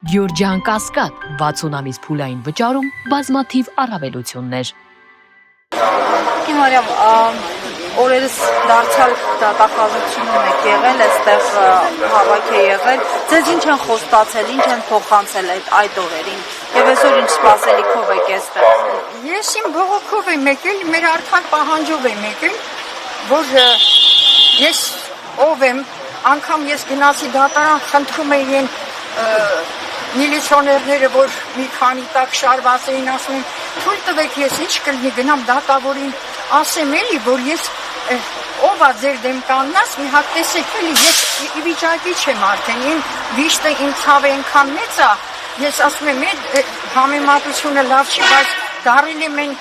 Գյորջյան Կասկադ 60 ամիս փուլային վճարում բազմաթիվ առավելություններ։ Մարիամ, օրերս դարձյալ դատախազությունում եք եղել, այստեղ հավաք է եղել, ձեզ ինչ են խոստացել, ինչ են փոխանցել այդ օրերին, եւ այսօր ինչ սպասելիքով եք այստեղ։ Ես իմ բողոքով եմ եկել, մեր արդար պահանջով եմ եկել, որ ես ով եմ, անգամ ես գնացի դատարան, խնդրում էին միլիցիոներները, որ մի քանի տակ շարված էին, ասում են, թույլ տվեք ես ինչ կլինի, գնամ դատավորին, ասեմ էլի, որ ես ով է ձեր դեմ կանգնած, մի հատ տեսեք էլի, ես ի վիճակի չեմ արդեն, իմ վիշտը իմ ցավը այնքան մեծ է, ես ասում եմ, համեմատությունը լավ չի, բայց դարել եմ են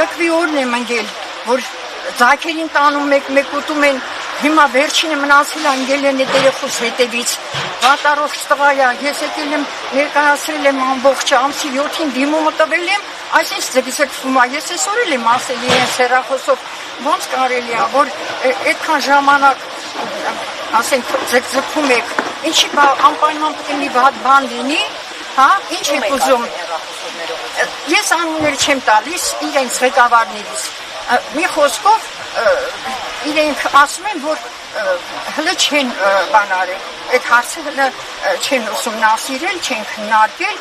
կկվի օրն եմ ընկել, որ ձակերին տանում եք, մեկ ուտում են, հիմա վերջինը մնացել է ընկել են այդ երեխուս հետևից, վատառողջ տղա է, ես եկել եմ ներկայացրել եմ ամբողջ ամսի 7-ին դիմումը տվել եմ, այսինքն ձգվում է, ես այսօր էլ եմ ասել իրենց հեռախոսով, ոնց կարելի է, որ այդքան ժամանակ ասենք ձգվում եք, ինչի անպայման պետք է մի վատ բան լինի, հա, ինչ եք ուզում, ես անուններ չեմ տալիս իրենց ղեկավարներից, մի խոսքով իրենք ասում են, որ հլը չեն բան արել, այդ հարցը հլը չեն ուսումնասիրել, չեն քննարկել,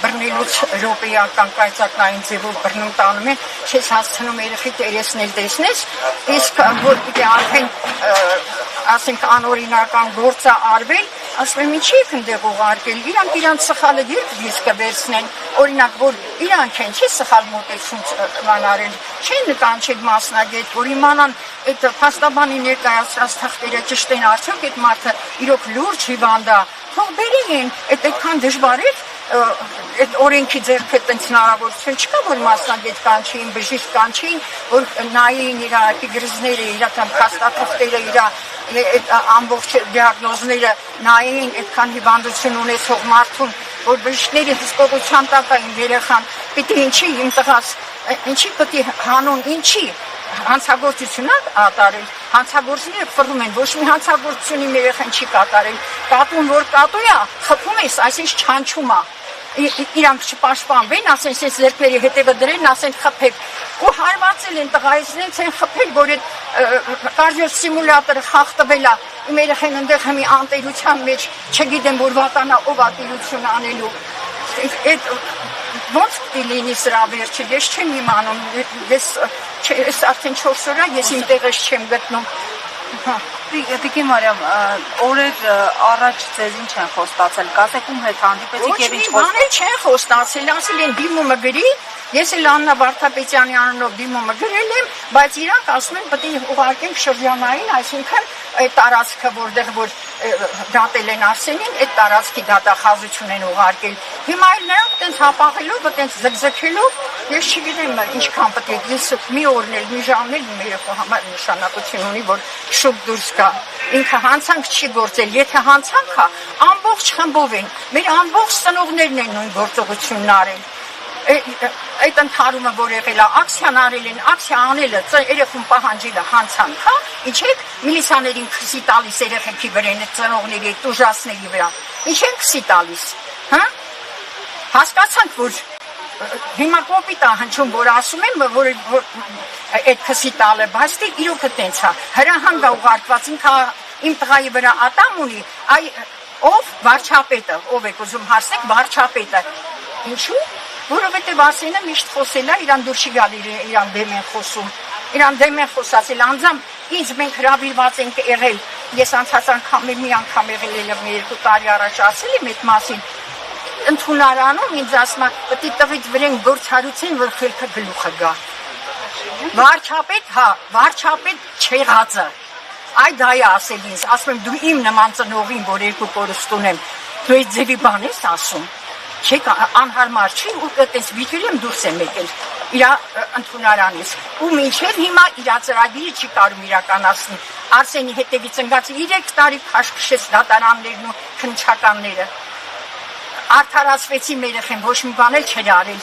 բռնելուց րոպեական կայծակնային ձևով բռնում տանում են, չես հասցնում երեխի երեսնել տեսնես, իսկ որ պիտի արդեն ասենք անօրինական գործ է արվել, ասում եմ ինչի եք ընդեղ ուղարկել, իրանք սխալը երբ դիսկը վերցնեն, օրինակ, որ իրանք են, չի սխալ մոտեցում բան արել, չեն նկանչել մասնագետ, որ իմանան այդ փաստաբանի ներկայացրած թղթերը ճշտ են արդյոք այդ մարդը իրոք լուրջ հիվանդ է, թող բերեն, այդքան դժվար է, այդ օրենքի ձեռքը տենց հնարավորություն չկա, որ մասնագետ կանչեին, բժիշկ կանչեին, որ նայեին իր էպիգրիզները, իր փաստաթղթերը, իր ամբողջ դիագնոզները նայեին այդքան հիվանդություն ունեցող մարդուն, որ բժիշկների հսկողության տակ էին երեխան, պիտի ինչի իմ տղաս, ինչի պետք է հանուն, ինչի հանցագործություն ատարել, հանցագործները ֆռում են, ոչ մի հանցագործություն իմ երեխան չի կատարել, կատուն որ կատու է, խփում ես, այսինքն չանչում է, իրանք չպաշտպանվեն, ասեն ես ձեռքերի հետևը դրեն, ասեն խփեք, ու հարվածել են տղայից են խփել, որ այդ կարդիոսիմուլյատորը խախտվել է, իմ երեխան ընդեղ հիմի անտերության մեջ, չգիտեմ, որ վատանա ով ատիրություն անելու, ոնց պիտի լինի սրա վերջը, ես չեմ իմանում, ես արդեն 4 օր է, ես իմ տեղս չեմ գտնում։ Տիկին Մարիամ, օրեր առաջ ձեզ ինչ են խոստացել, կասեք ում հետ հանդիպեցիք և ինչ խոստացել։ Ոչ մի բան չեն խոստացել, ասել են դիմումը գրի, ես էլ Աննա Վարդապետյանի անունով դիմումը գրել եմ, բայց իրանք ասում են պետք է ուղարկենք շրջանային, այսինքն այդ տարածքը, որտեղ որ դատել են Արսենին, այդ տարածքի դատախազություն են ուղարկել։ Հիմա էլ նրանք այդպես հապաղելով, այդպես զգզգելով, ես չգիտեմ ինչքան պետք է, ես մի օրն էլ, մի ժամն էլ իմ երեխու համար նշանակություն ունի, որ շուտ դուրս գա։ Ինքը հանցանք չի գործել, եթե հանցանք է, ամբողջ խմբով են, մեր ամբողջ ծնողներն են նույն գործողությունն արել։ Այդ ընդհարումը, որ եղել է, ակցիան արել են, ակցիա անելը, երեխուն պահանջելը հանցանք, հա, ինչ եք միլիցիաներին քսի տալիս երեխեքի վրա, այդ ծնողների, այդ ուժասների վրա, ինչ են քսի տալիս, հա, հասկացանք, որ հիմա կոպիտ է հնչում, որ ասում եմ, որ այդ քսի տալը, բայց դե իրոքը տենց է, հրահանգ է ուղարկված, ինքը իմ տղայի վրա ատամ ունի, ով վարչապետը, ով եք ուզում հարցնեք, վարչապետը, ինչու՞, որովհետև Արսենը միշտ խոսել է, իրան դուր չի գալ իրան դեմ են խոսում, իրան դեմ են խոսացել, անձամբ ինձ մենք հրավիրված ենք եղել, ես անցած անգամ մի անգամ եղել եմ 2 տարի առաջ ասել եմ այդ մասին, ընդունարանում ինձ ասում է, պետք է տվից վրեն գործարություն, որ խելքը գլուխը գա, վարչապետ, հա, վարչապետ չեղածը, այդ դա է ասել ինձ, ասում եմ դու իմ նման ծնողին, որ 2 կորուստ ունեմ, դու այդ ձևի բան ես ասում, չեք անհարմար չի ու այդպես վիճել եմ դուրս եմ եկել իր ընդունարանից ու մինչև հիմա իր ծրագիրը չի կարում իրականացնել Արսենի հետևից ընկած 3 տարի քաշքշեց դատարաններն ու քննչականները արդարացվեցի մեր երեխեն ոչ մի բան էլ չէր արել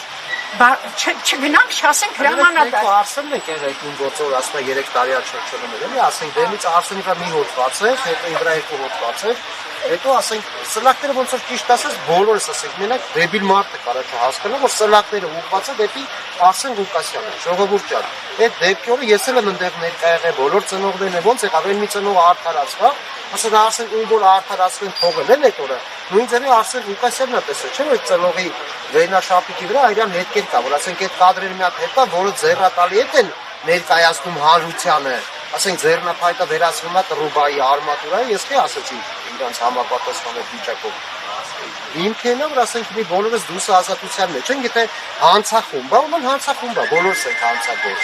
չգնանք չասենք հրամանատար Արսենն եք եղել նույն գործով ասում է 3 տարի առաջ չելում էր էլի ասենք դեմից Արսենի վրա մի հոդված է հետո իր վրա 2 հոդված է Հետո ասենք սլակները ոնց որ ճիշտ ասած բոլորս ասենք մենակ դեբիլ մարդը կարա չհասկանա որ սլակները ուղղված է դեպի Արսեն Ղուկասյանը ժողովուրդ ջան այդ դեպքի օրը ես էլ եմ այնտեղ ներկա եղել բոլոր ծնողներն ոնց եղավ այն մի ծնողը արդարացավ ասեն Արսեն ում որ արդարացվեն թողել են այդ օրը նույն ձևի Արսեն Ղուկասյանն է տեսել չէ՞ որ ծնողի վերնաշապիկի վրա այրան հետքեր կա որ ասենք այդ կադրերը մի հատ հետա որը ձեռնատալի են ներկայացնում հանրությանը ասենք ձեռնափայտը վերածվում է Տրուբայի արմատուրայի ես թե ասացի իրանց համապատասխանող վիճակով Հիմքենը որ ասենք մի բոլորս դուսը ազատության մեջ են գիտե հանցախումբ է ում հանցախումբ է բոլորս ենք հանցագործ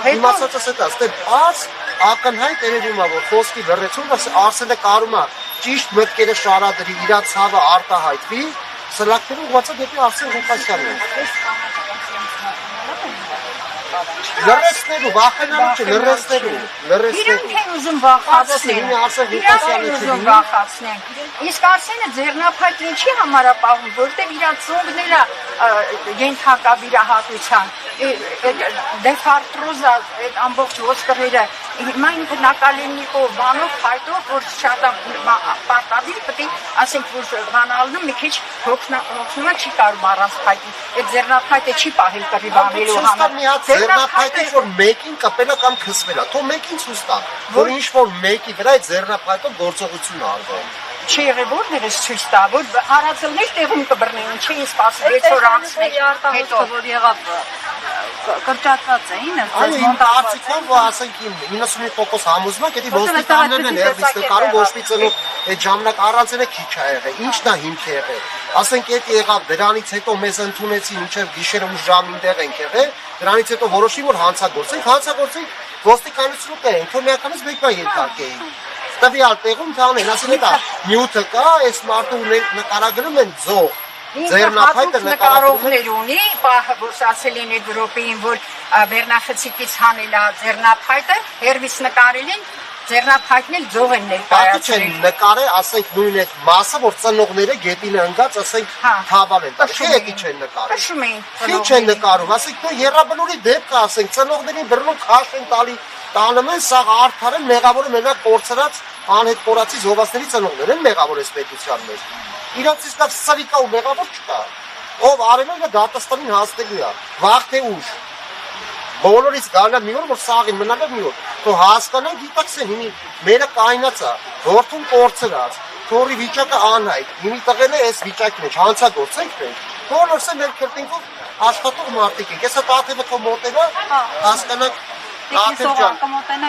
Հիմա ասածս է դա պարզ ակնհայտ երևում է որ խոսքի լրացում Արսենը կարում է ճիշտ մտքերը շարադրի իր ցավը արտահայտվի սլակները ուղղված է դեպի Արսեն Ղուկասյանին Լրացնելու, վախենալու չէ, լրացնելու Իրանք են ուզում վախացնեն Իրանք են ուզում վախացնեն Իսկ Արսենը ձեռնափայտ ինչի համար է պահում որտեղ իր ծնողները ենթակա վիրահատության դեֆարտրոզա այդ ամբողջ ոսկրերը հիմա ինքը նակալենիկով բանով փայտով որ շատ պարտադիր պետք է ասենք որ բանալնում մի քիչ հոգնումը չի կարող առանց փայտի այդ ձեռնափայտը չի պահել կռի բանելու համար Ձեռնափայտը որ մեկին կապել է կամ քսվել է թող մեկին ցույց տա որ ինչ որ մեկի վրա այդ ձեռնափայտով գործողություն արվել Չի եղել որներս ցույց տա որ արածելներ տեղում կբռնեն չի սպասել 6 օր անց հետո որ եղավ կրճատված էին Այո իմ կարծիքով որ ասենք 95% համոզում եմ դեպի ոստիկաններն են հերվիս նկարում ոչ մի ծնող այդ ժամանակ առանցելը քիչ է եղել ինչն է հիմք է եղել ասենք այդ եղավ դրանից հետո մեզ ընդունեցին մինչև գիշերը ու ժամին տեղ ենք եղել դրանից հետո որոշի որ հանցագործենք ոստիկանությունը տեղ ենք թող միականից մեկ բան ենթարկեին տվյալ տեղում թանեն ասեն դա նյութը կա այս մարդու նկարագրում են ձող ձեռնափայտը նկարողներ ունի որ ասել են այդ գրոպին որ վերնախցիկից հանել է ձեռնափայտը հերվիս նկարել են ձեռնափայտն էլ ձող են ներկայացրել նկարել ասենք նույն այդ մասը որ ծնողները գետին ընկած ասենք թավալ են քիչ չեն նկարել քշում են քիչ են նկարում ասենք նո երրաբլուրի դեպքը ասենք ծնողներին բռնում քաշ են տալի տանում են սա արդարը մեղավորը մենակ կորցրած անհետ կորացի զովասների ծնողներ են մեղավոր էս պետության մեջ իրանցից կա սարիկա ու մեղավոր չկա ով արևելը դատաստանին հասնելու է վաղ թե ուշ բոլորից գալա մի օր որ սաղին մնալ է մի օր թող հասկանան գիտակցեն հիմի մերը կայնած է որդուն կորցրած թորի վիճակը անհայտ հիմի տղեն է այս վիճակի մեջ հանցագործենք մենք բոլորս է մեր քրտինքով աշխատող մարդիկ ենք հեսա տաթևը թող մոտենա հասկանանք Տիկին սողակը մոտենա